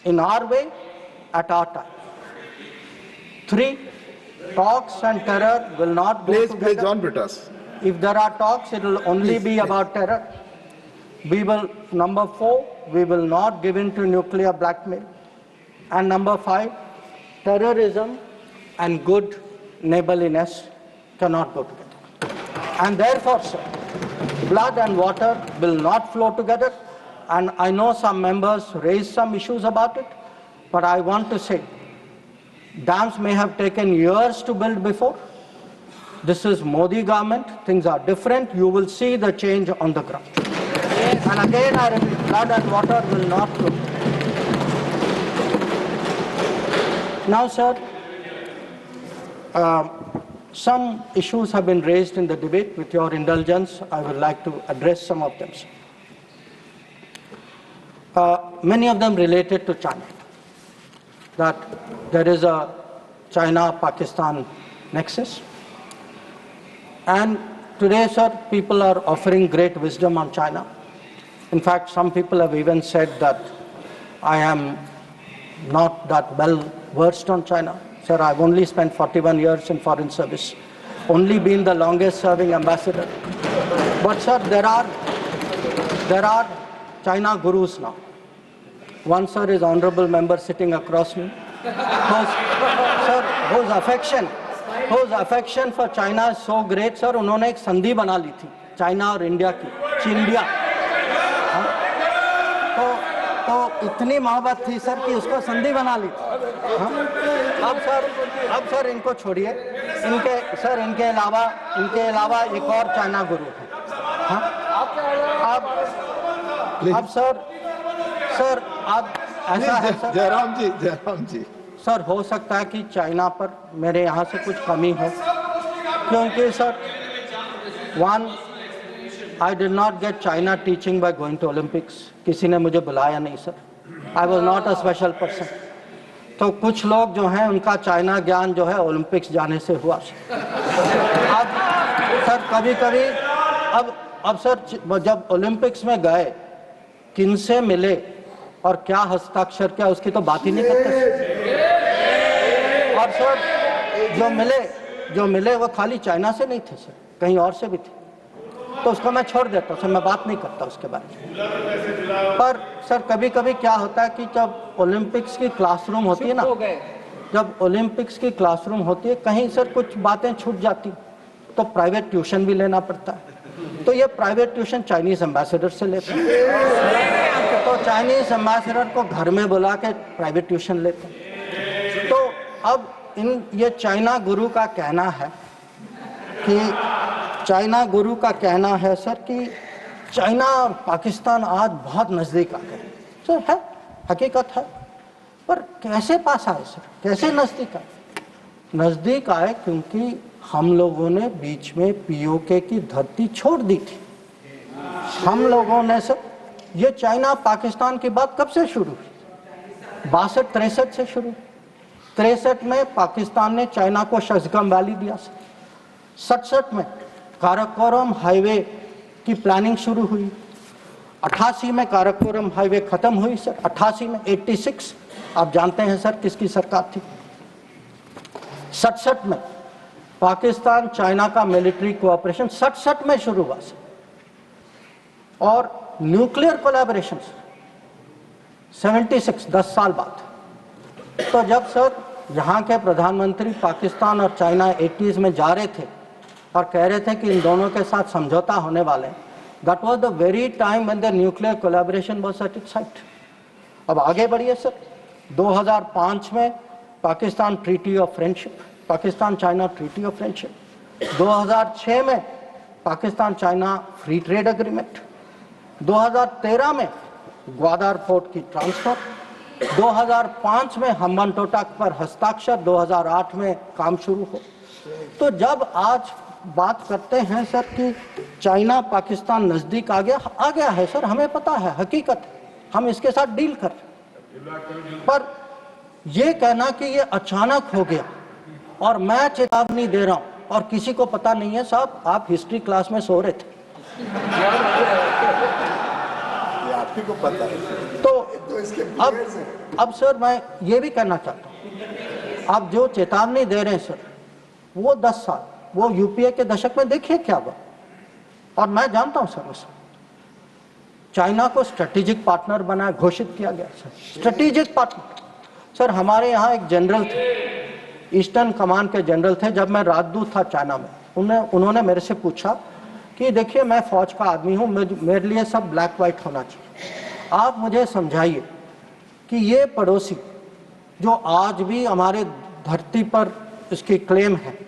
in our way at our time. Three, talks and terror will not go together. Please, John Britas. If there are talks, it will only be about terror. Number four, we will not give in to nuclear blackmail. And number five, terrorism and good neighborliness cannot go together. And therefore, sir, blood and water will not flow together. And I know some members raised some issues about it, but I want to say, dams may have taken years to build before. This is Modi government, things are different, you will see the change on the ground. And again I repeat, blood and water will not flow. Now, sir, some issues have been raised in the debate. With your indulgence, I would like to address some of them, sir. Many of them related to China, that there is a China-Pakistan nexus. And today, sir, people are offering great wisdom on China. In fact, some people have even said that I am not that well versed on China. Sir, I've only spent 41 years in foreign service, only been the longest serving ambassador. But sir, there are China gurus now. One, sir, is honorable member sitting across me, whose affection for China is so great, sir, उन्होंने एक संधि बना ली थी China और India की, चिंडिया। तो इतनी मोहब्बत थी सर कि उसको संधि बना ली थी। अब सर इनको छोड़िए, इनके अलावा एक और चाइना गुरु है। अब सर अब ऐसा है सर, जयराम जी सर, हो सकता है कि चाइना पर मेरे यहाँ से कुछ कमी हो, क्योंकि sir, one, I did not get China teaching by going to Olympics. किसी ने मुझे बुलाया नहीं sir, I was not a special person. तो कुछ लोग जो हैं उनका चाइना ज्ञान जो है ओलंपिक्स जाने से हुआ। अब सर कभी-कभी अब सर जब ओलंपिक्स में गए, किनसे मिले और क्या हस्ताक्षर किया, उसकी तो बात ही नहीं करते। और सर जो मिले वो खाली चाइना से नहीं थे सर, कहीं और से भी थे। तो उसको मैं छोड़ देता सर, मैं बात नहीं करता उसके बारे में। पर सर कभी-कभी क्या होता है कि जब ओलंपिक्स की क्लासरूम होती है ना, जब ओलंपिक्स की क्लासरूम होती है, कहीं सर कुछ बातें छूट जाती तो प्राइवेट ट्यूशन भी लेना पड़ता है। तो ये प्राइवेट ट्यूशन चाइनीज एम्बेसडर से लेते हैं, तो चाइनीज एम्बेसडर को घर में बुला के प्राइवेट ट्यूशन लेते हैं। तो अब ये चाइना गुरु का कहना है सर कि चाइना और पाकिस्तान आज बहुत नजदीक आ गए। सर है, हकीकत है, पर कैसे पास आए सर, कैसे नजदीक आए? नजदीक आए क्योंकि हम लोगों ने बीच में पीओके की धरती छोड़ दी थी। हम लोगों ने सब, ये चाइना पाकिस्तान की बात कब से शुरू हुई? 62-63 से शुरू। 63 में पाकिस्तान ने चाइना को शशगम वैली दिया सर। 67 में काराकोरम हाईवे की प्लानिंग शुरू हुई। 88 में काराकोरम हाईवे खत्म हुई सर। 88 में 86 आप जानते हैं सर किसकी सरकार थी। 67 में पाकिस्तान चाइना का मिलिट्री कोऑपरेशन 67 में शुरू हुआ सर। और न्यूक्लियर कोलैबोरेशन 76, 10 साल बाद। तो जब सर यहाँ के प्रधानमंत्री पाकिस्तान और चाइना 80s में जा रहे थे और कह रहे थे कि इन दोनों के साथ समझौता होने वाले हैं, that was the very time when the nuclear collaboration was at its height. अब आगे बढ़िए सर, 2005 में Pakistan treaty of friendship, Pakistan China treaty of friendship. 2006 में Pakistan China free trade agreement. 2013 में ग्वादर पोर्ट की ट्रांसफर। 2005 में हम्बनटोटा पर हस्ताक्षर। 2008 में काम शुरू हो। तो जब आज बात करते हैं सर कि चाइना पाकिस्तान नजदीक आ गया है सर, हमें पता है, हकीकत है, हम इसके साथ डील कर रहे। पर यह कहना कि ये अचानक हो गया और मैं चेतावनी दे रहा हूं और किसी को पता नहीं है, साहब आप हिस्ट्री क्लास में सो रहे थे, आपको पता है। तो अब सर मैं ये भी कहना चाहता हूं, आप जो चेतावनी दे रहे हैं सर, वो 10 साल, वो यूपीए के दशक में देखिए क्या हुआ। और मैं जानता हूं सर, उस चाइना को स्ट्रेटेजिक पार्टनर बनाया, घोषित किया गया सर, स्ट्रेटेजिक पार्टनर। सर हमारे यहाँ एक जनरल थे, ईस्टर्न कमान के जनरल थे, जब मैं राजदूत था चाइना में, उन्होंने मेरे से पूछा कि देखिए मैं फौज का आदमी हूँ, मेरे लिए सब ब्लैक वाइट होना चाहिए, आप मुझे समझाइए कि ये पड़ोसी जो आज भी हमारे धरती पर इसकी क्लेम है,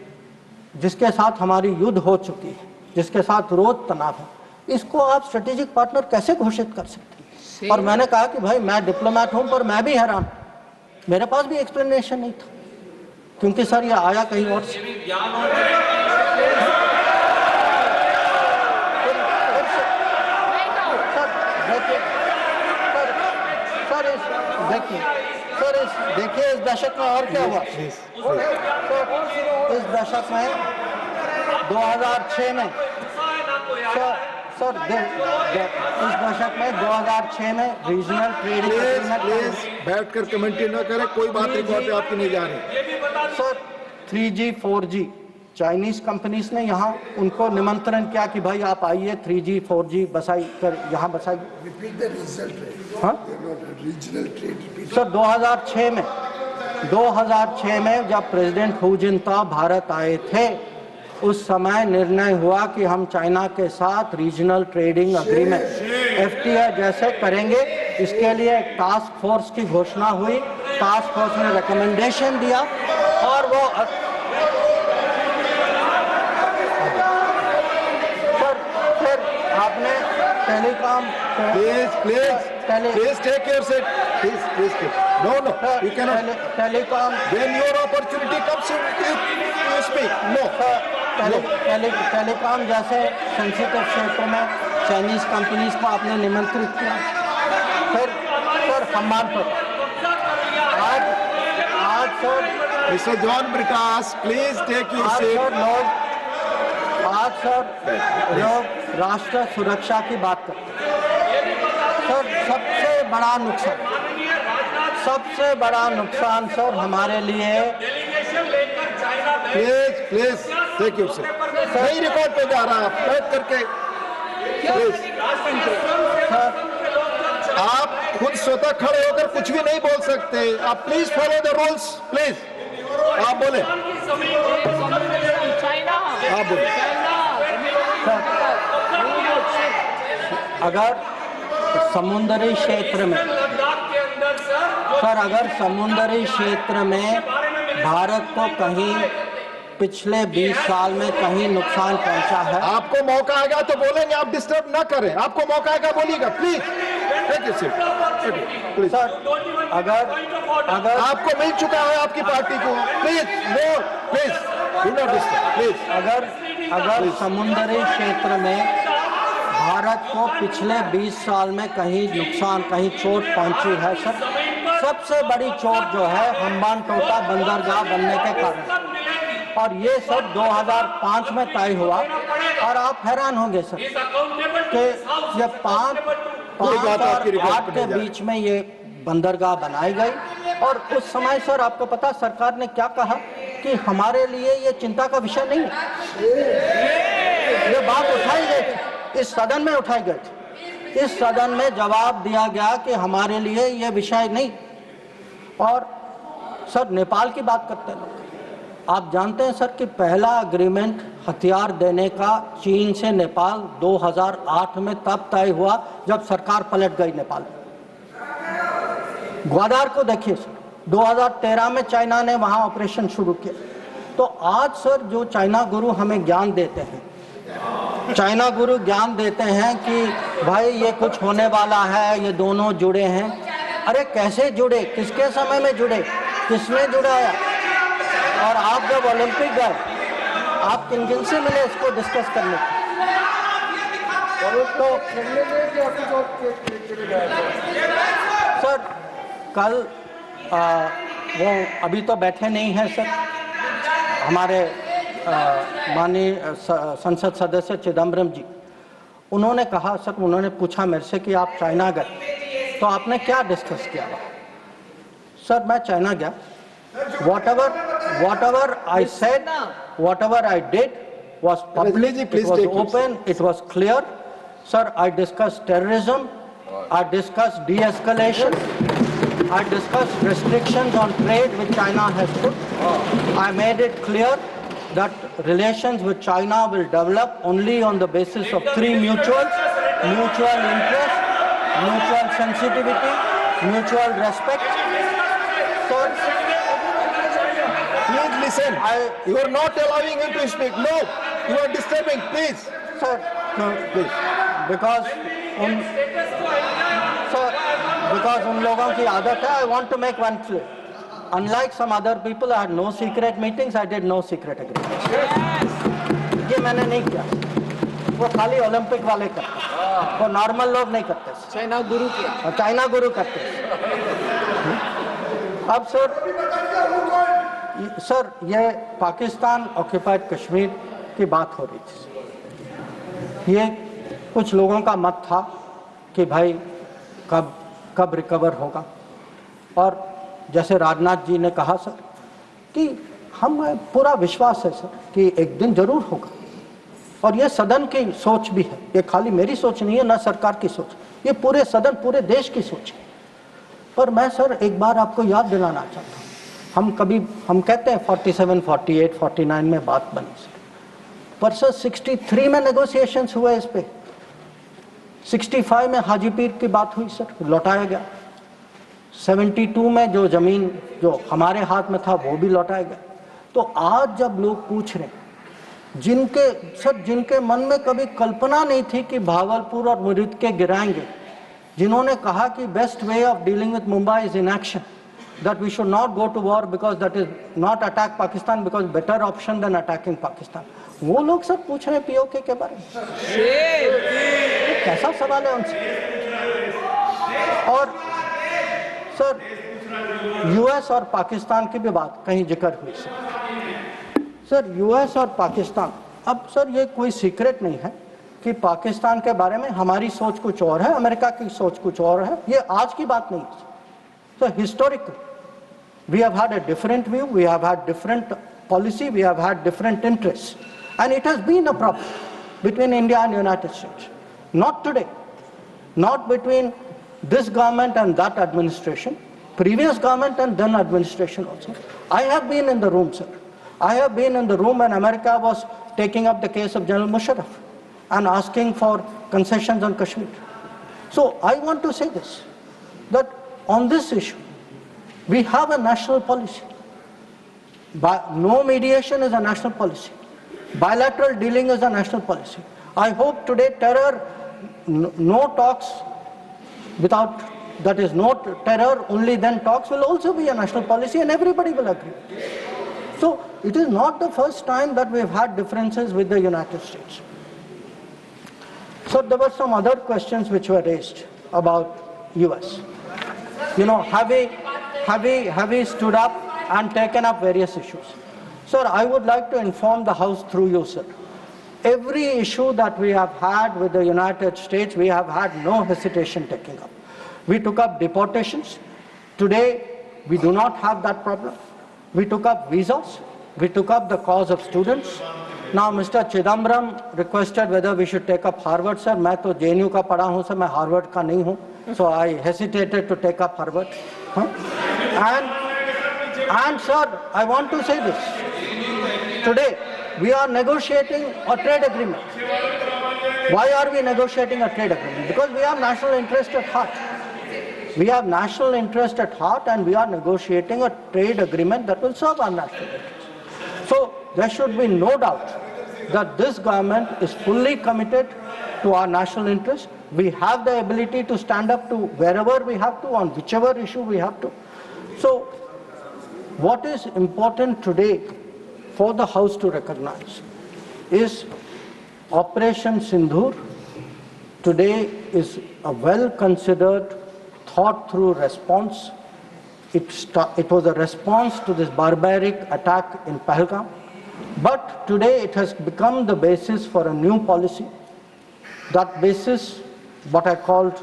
जिसके साथ हमारी युद्ध हो चुकी है, जिसके साथ रोज तनाव है, इसको आप स्ट्रेटेजिक पार्टनर कैसे घोषित कर सकते हैं? और मैंने कहा कि भाई मैं डिप्लोमेट हूं, पर मैं भी हैरान, मेरे पास भी एक्सप्लेनेशन नहीं था, क्योंकि सर ये आया कहीं और से। देखिए इस दशक में और क्या हुआ। इस दशक में 2006 में सर इस दशक में 2006 में रीजनल ट्रेडिंग एग्रीमेंट। बैठकर कमेंट्री न करें, कोई बात रिकॉर्ड पे आपकी नहीं जा रही sir. 3G 4G Chinese companies ने यहाँ उनको निमंत्रण किया कि भाई आप आइए, 3G 4G बसाई कर यहाँ बसाइए। हाँ सर 2006 में जब प्रेसिडेंट हू जिनताओ भारत आए थे, उस समय निर्णय हुआ कि हम चाइना के साथ रीजनल ट्रेडिंग एग्रीमेंट FTA जैसे करेंगे। इसके लिए एक टास्क फोर्स की घोषणा हुई, टास्क फोर्स ने रिकमेंडेशन दिया और वो फिर आपने telecom Please take your seat. Please take. No, you cannot. Telecom When your opportunity comes, you speak. No. Telecom जैसे सेंसिटिव क्षेत्र में चाइनीज कंपनीज को आपने निमंत्रित किया। फिर सम्मान पर आज sir Mr. John Britas, please take your seat. आज सर लोग राष्ट्र सुरक्षा की बात करते हैं। सर सबसे बड़ा नुकसान सर हमारे लिए। Please take your seat. नहीं रिकॉर्ड पे जा रहा, आप बैठ करके आप खुद स्वतः खड़े होकर कुछ भी नहीं बोल सकते। आप please follow the rules, please. आप बोले, आप बोले। अगर समुद्री क्षेत्र में सर, अगर समुद्री क्षेत्र में भारत को कहीं पिछले 20 साल में कहीं नुकसान पहुंचा है, आपको मौका आएगा तो बोलेंगे, आप डिस्टर्ब ना करें। आपको मौका आएगा बोलिएगा, please. Take your seat, please. Sir, अगर आपको मिल चुका है आपकी पार्टी को, please no, please do not disturb, please. अगर समुद्री क्षेत्र में भारत को पिछले 20 साल में कहीं नुकसान, कहीं चोट पहुंची है सर, सबसे बड़ी चोट जो है हम्बानटोटा बंदरगाह बनने के कारण, और ये सब 2005 में तय हुआ। और आप हैरान होंगे सर कि ये 5 और 8 के बीच में ये बंदरगाह बनाई गई, और उस समय सर आपको पता सरकार ने क्या कहा कि हमारे लिए ये चिंता का विषय नहीं है। ये बात उठाई गई थी, इस सदन में उठाई गई थी, इस सदन में जवाब दिया गया कि हमारे लिए ये विषय नहीं। और सर नेपाल की बात करते हैं लोग, आप जानते हैं सर कि पहला एग्रीमेंट हथियार देने का चीन से नेपाल 2008 में तब तय हुआ जब सरकार पलट गई नेपाल में। ग्वादार को देखिए सर, 2013 में चाइना ने वहां ऑपरेशन शुरू किया। तो आज सर जो चाइना गुरु हमें ज्ञान देते हैं, चाइना गुरु ज्ञान देते हैं कि भाई ये कुछ होने वाला है, ये दोनों जुड़े हैं। अरे कैसे जुड़े, किसके समय में जुड़े, किसने जुड़ाया? और आप जब ओलंपिक गए, आप किन किन से मिले इसको डिस्कस करने? तो सर कल वो अभी तो बैठे नहीं हैं सर, हमारे माननीय संसद सदस्य चिदम्बरम जी, उन्होंने कहा सर, उन्होंने पूछा मेरे से कि आप चाइना गए तो आपने क्या डिस्कस किया? सर मैं चाइना गया, whatever I said, whatever I did was public, it was open, it was clear. Sir, I discussed terrorism, I discussed de-escalation, I discussed restrictions on trade which China has put. I made it clear that relations with China will develop only on the basis of 3 mutuals: mutual interest, mutual sensitivity, mutual respect. Sir, please listen. You are not allowing him to speak. No, you are disturbing. Please, sir, no, please, because उन लोगों की आदत है. I want to make one clear. Unlike some other people, I had no secret meetings. I did no secret agreements. ये मैंने नहीं किया. वो खाली ओलंपिक वाले करते, वो नॉर्मल लोग नहीं करते. चाइना गुरु किया, चाइना गुरु करते. अब सर ये पाकिस्तान ऑक्यूपाइड कश्मीर की बात हो रही थी. ये कुछ लोगों का मत था कि भाई कब रिकवर होगा, और जैसे राजनाथ जी ने कहा सर कि हमें पूरा विश्वास है सर कि एक दिन जरूर होगा. और ये सदन की सोच भी है, ये खाली मेरी सोच नहीं है, ना सरकार की सोच, ये पूरे सदन, पूरे देश की सोच है. पर मैं सर एक बार आपको याद दिलाना चाहता हूँ, हम कहते हैं 47, 48, 49 में बात बनी सर, पर सर 63 में नेगोशिएशंस हुए इस पे. 65 में हाजीपीर की बात हुई सर, लौटाया गया. 72 में जो जमीन जो हमारे हाथ में था वो भी लौटाया गया. तो आज जब लोग पूछ रहे, जिनके मन में कभी कल्पना नहीं थी कि भागलपुर और मुरीद के गिराएंगे, जिन्होंने कहा कि best way of dealing with Mumbai is inaction, that we should not go to war because that is not attack Pakistan because better option than attacking Pakistan, वो लोग सब पूछ रहे हैं पीओके के बारे में. कैसा सवाल है उनसे? और सर यूएस और पाकिस्तान की भी बात कहीं जिक्र हुई सर. यूएस और पाकिस्तान, अब सर ये कोई सीक्रेट नहीं है कि पाकिस्तान के बारे में हमारी सोच कुछ और है, अमेरिका की सोच कुछ और है. ये आज की बात नहीं है. So historically, we have had a different view, we have had different policy, we have had different interests, and it has been a problem between India and United States. Not today, not between this government and that administration, previous government and then administration also. I have been in the room, sir. I have been in the room when America was taking up the case of General Musharraf and asking for concessions on Kashmir. So I want to say this, that on this issue, we have a national policy. No mediation is a national policy. Bilateral dealing is a national policy. I hope today terror, no talks without, that is no terror, only then talks will also be a national policy and everybody will agree. So it is not the first time that we've had differences with the United States. So there were some other questions which were raised about US. You know, have we stood up and taken up various issues? Sir, I would like to inform the House through you, sir. Every issue that we have had with the United States, we have had no hesitation taking up. We took up deportations. Today, we do not have that problem. We took up visas. We took up the cause of students. Now, Mr. Chidambaram requested whether we should take up Harvard, sir. मैं तो JNU का पढ़ा हूँ, sir. मैं Harvard का नहीं हूँ. So I hesitated to take up Harvard. And sir, I want to say this. Today, we are negotiating a trade agreement. Why are we negotiating a trade agreement? Because we have national interest at heart. We have national interest at heart and we are negotiating a trade agreement that will serve our national interest. So there should be no doubt that this government is fully committed to our national interest. We have the ability to stand up to wherever we have to, on whichever issue we have to. So what is important today for the House to recognize is Operation Sindoor today is a well-considered, thought-through response. It was a response to this barbaric attack in Pahalgam, but today it has become the basis for a new policy. That basis, what I called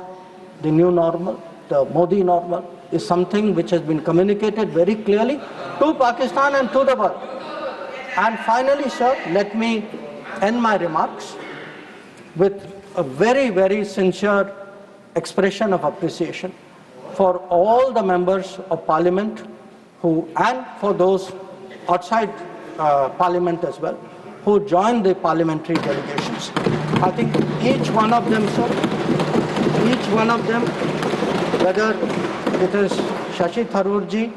the new normal, the Modi normal, is something which has been communicated very clearly to Pakistan and to the world. And finally, sir, let me end my remarks with a very, very sincere expression of appreciation for all the members of Parliament and for those outside Parliament as well, who joined the parliamentary delegations. I think each one of them, sir, each one of them, whether it is Shashi Tharoor ji,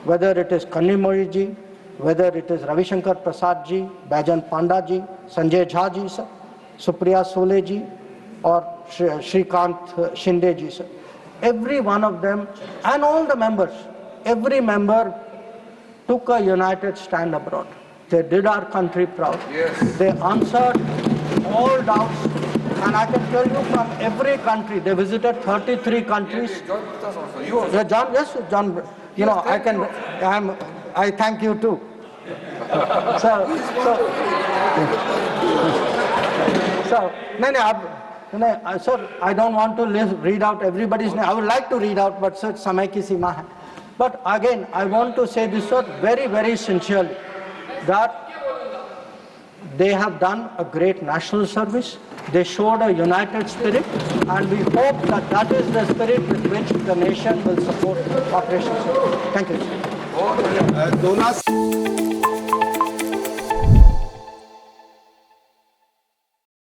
whether it is Kanimori ji, whether it is Ravi Shankar Prasad ji, Baijan Panda ji, Sanjay Jha ji, sir, Supriya Sole ji, or Shrikant Shinde ji, sir. Every one of them and all the members, every member took a united stand abroad. They did our country proud. Yes. They answered all doubts. And I can tell you from every country, they visited 33 countries. Yeah, John, yes, John, you know, I thank you too. So, sir, I don't want to read out everybody's name. I would like to read out, but sir, samay ki seema hai. But again, I want to say this, sir, very, very sincerely, that they have done a great national service. They showed a united spirit, and we hope that that is the spirit with which the nation will support Operation Sindoor. Thank you, sir.